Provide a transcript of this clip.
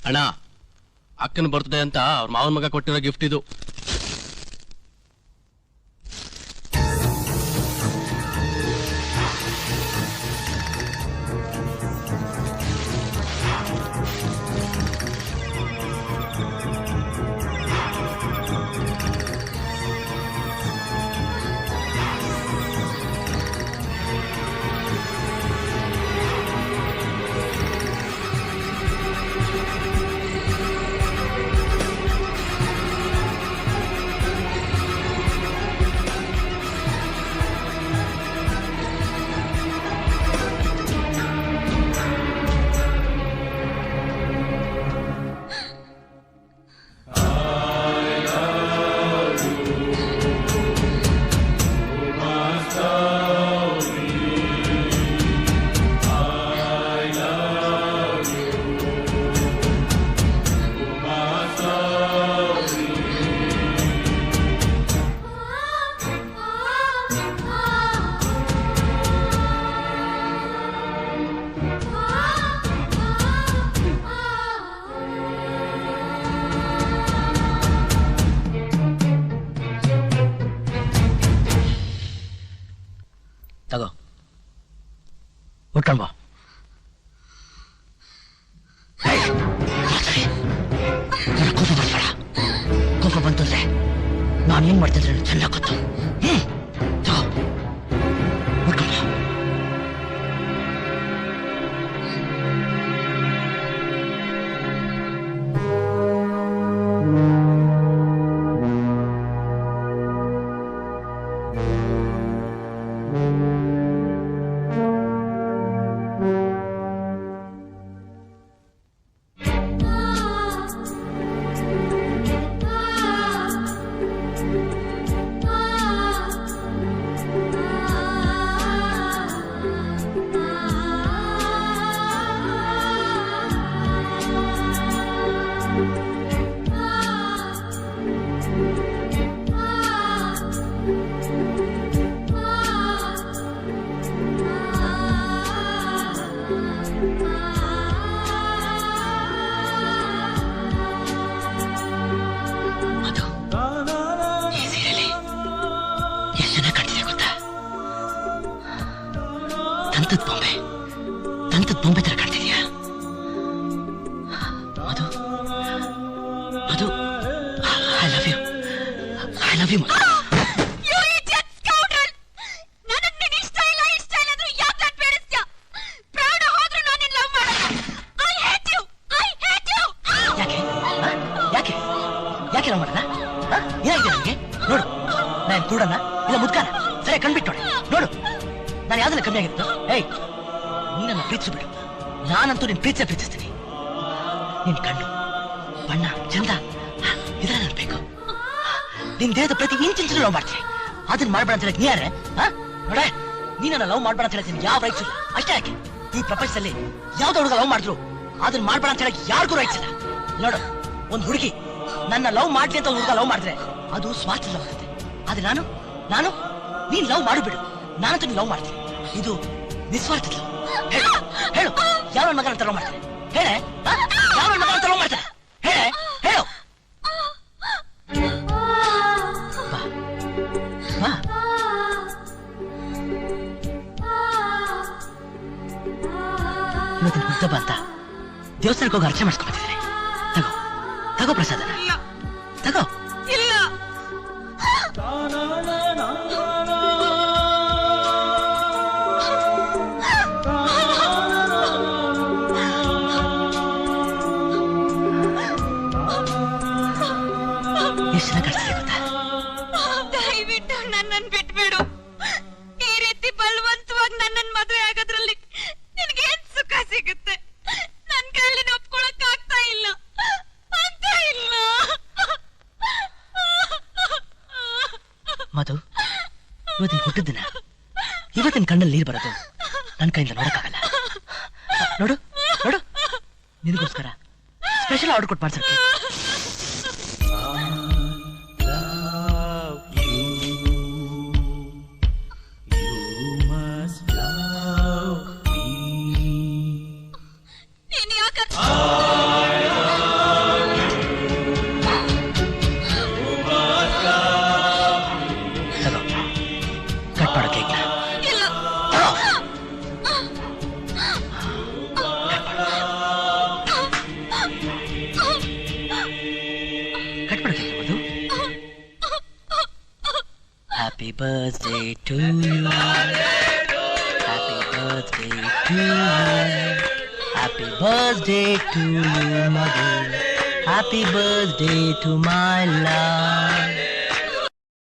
ಅಣ್ಣ, ಅಕ್ಕನ ಬರ್ತ್ಡೇ ಅಂತ ಅವ್ರ ಮಾವನ ಮಗ ಕೊಟ್ಟಿರೋ ಗಿಫ್ಟ್ ಇದು. ತಗೋ, ಉಟ್ಕೊಂಡ್ ಬಾ. ಕೋಪ ಬರ್ಬೇಡ. ಕೋಪ ಬಂತಂದ್ರೆ ನಾನು ಏನ್ ಮಾಡ್ತಿದ್ರೆ ಚೆನ್ನಾಗಿ ಗೊತ್ತು. ತಗೋ, ಉಟ್ಕೊಂಡ್ ಬಾ. ದಂತದ ಬೊಂಬೆ ತರ ಕಾಣ್ತಿದ್ಯಾ? ಅದು I love you. I love you. ಯಾಕೆ ಲವ್ ಮಾಡೋಣ? ಏನಾಗಿದೆ ನನಗೆ? ನೋಡು, ನಾನು ಕೂಡನ ಇಲ್ಲ ಮುದ್ಕಾನ ಸರಿ ಕಣ್ಬಿಟ್ಟು ನೋಡು, ನಾನು ಯಾವ್ದನ್ನ ಕಮ್ಮಿ ಆಗಿತ್ತು? ಏಯ್, ನೀನನ್ನ ಪ್ರೀತಿಸ್ಬಿಡು. ನಾನಂತೂ ನಿನ್ ಪ್ರೀತಿಸ್ತೀನಿ. ನಿನ್ ಕಣ್ಣು, ಬಣ್ಣ, ಚಂದ ಇದೆಲ್ಲ ನನಗೆ ಬೇಕು. ನಿನ್ ದೇಹದ ಪ್ರತಿ ಇಂಚಿಂಚು ಲವ್ ಮಾಡ್ತೀನಿ. ಅದನ್ನ ಮಾಡ್ಬೇಡ ಅಂತ ಹೇಳಕ್ ನೀ ಯಾರೇ? ನೋಡೆ, ನೀನನ್ನ ಲವ್ ಮಾಡ್ಬೇಡ ಅಂತ ಹೇಳ್ತೀನಿ. ಯಾವ ರೈಟ್ಸ್ ಇಲ್ಲ. ಅಷ್ಟೇ ಯಾಕೆ ಈ ಪ್ರಪಂಚದಲ್ಲಿ ಯಾವ್ದು ಹುಡುಗ ಲವ್ ಮಾಡಿದ್ರು ಅದನ್ನ ಮಾಡ್ಬೇಡ ಅಂತ ಹೇಳಕ್ ಯಾರಿಗೂ ರೈಟ್ಸ್ ಇಲ್ಲ. ನೋಡು, ಒಂದ್ ಹುಡುಗಿ ನನ್ನ ಲವ್ ಮಾಡ್ಲಿ ಅಂತ ಹುಡುಗ ಲವ್ ಮಾಡಿದ್ರೆ ಅದು ಸ್ವಾರ್ಥ ಲವ್ ಆಗುತ್ತೆ. ಆದ್ರೆ ನಾನು ನೀನ್ ಲವ್ ಮಾಡಿಬಿಡು, ನಾನಂತೂ ನೀನ್ ಲವ್ ಮಾಡ್ತೀನಿ. ಇದು ನಿಸ್ವಾರ್ಥ ಲವ್. ಹೇಳು, ಯಾವ ಮಗನ ಅಂತ ಲವ್ ಮಾಡ್ತಾರೆ? ಹೇಳೆ, ಯಾವ ಮಗನ ಅಂತ ಲವ್ ಮಾಡ್ತಾರೆ? ಹೇಳು. ಬಾ, ಇವತ್ತಿನ ಹುಟ್ಟಬ್ಬ ಅಂತ ದೇವಸ್ಥಾನಕ್ಕೆ ಹೋಗಿ ಅರ್ಚನೆ ಮಾಡಿಸ್ಕೊಂಡ್ಬಂದಿದ್ದೀನಿ. ತಗೋ ಪ್ರಸಾದನ, ತಗೋ. ಇಲ್ಲ, ಎಷ್ಟು ಚೆನ್ನಾಗಿ ಕಾಣಿಸ್ತಿದೆ ಗೊತ್ತಾ? ದಯವಿಟ್ಟು ನನ್ನನ್ನು ಬಿಟ್ಬಿಡು. ಈ ರೀತಿ ಬಲವಂತವಾಗಿ ನನ್ನನ್ನು ಮದುವೆ ಆಗೋದ್ರಲ್ಲಿ ನಿನ್ಗೇನ್ ಸುಖ ಸಿಗುತ್ತೆ? ನನ್ ಕೈಲಿ ಒಪ್ಕೊಳಕ್ ಆಗ್ತಾ ಇಲ್ಲ. ಮಧು, ಇವತ್ತಿನ ಹುಟ್ಟಿದ ದಿನ, ಇವತ್ತಿನ ಕಣ್ಣಲ್ಲಿ ನೀರು ಬರೋದು ನನ್ನ ಕೈಯಿಂದ ನೋಡಕ್ಕಾಗಲ್ಲ. ನೋಡು, ನಿನಗೋಸ್ಕರ ಸ್ಪೆಷಲ್ ಆರ್ಡರ್ ಕೊಟ್ಟು ಮಾಡ್ಸಕ್ಕೆ. ನೀನ್ ಯಾಕೆ ಮಾಡು ಕೇಕ್ನ. ಇಲ್ಲ. ಕಟ್ ಮಾಡು cake Madhu. Happy birthday to you, happy birthday to you, happy birthday to you Madhu, happy birthday to my love.